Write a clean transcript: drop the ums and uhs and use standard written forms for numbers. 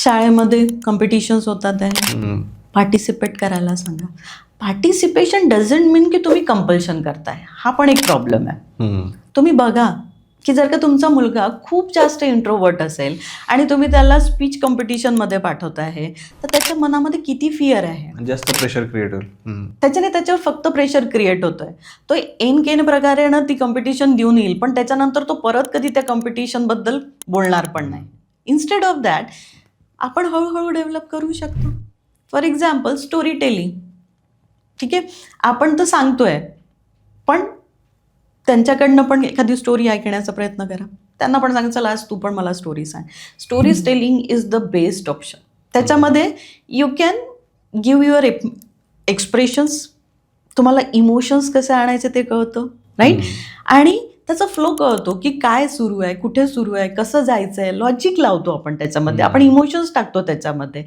शाळेमध्ये कॉम्पिटिशन्स होतात आहे, पार्टिसिपेट करायला सांगा. पार्टिसिपेशन डझंट मीन की तुम्ही कंपल्शन करताय, हा पण एक प्रॉब्लेम आहे. तुम्ही बघा की जर का तुमचा मुलगा खूप जास्त इंट्रोवर्ट असेल आणि तुम्ही त्याला स्पीच कॉम्पिटिशनमध्ये पाठवत आहे, तर त्याच्या मनामध्ये किती फिअर आहे, जास्त प्रेशर क्रिएट होईल. त्याच्याने त्याच्यावर फक्त प्रेशर क्रिएट होतोय. तो एन केन प्रकारे ना ती कॉम्पिटिशन देऊन येईल, पण त्याच्यानंतर तो परत कधी त्या कॉम्पिटिशनबद्दल बोलणार पण नाही. इन्स्टेड ऑफ दॅट आपण हळूहळू डेव्हलप करू शकतो. For example story telling. ठीक आहे, आपण तर सांगतोय, पण त्यांच्याकडनं पण एखादी स्टोरी ऐकण्याचा प्रयत्न करा. त्यांना पण सांगा, चला आज तू पण मला स्टोरी सांग. Stories telling is the best option. त्याच्यामध्ये you can give your expressions, तुम्हाला इमोशन्स कसे आणायचे ते कळतं, राईट. आणि त्याचा फ्लो कळतो की काय सुरू आहे, कुठे सुरू आहे, कसं जायचं आहे. लॉजिक लावतो आपण त्याच्यामध्ये, आपण इमोशन्स टाकतो त्याच्यामध्ये.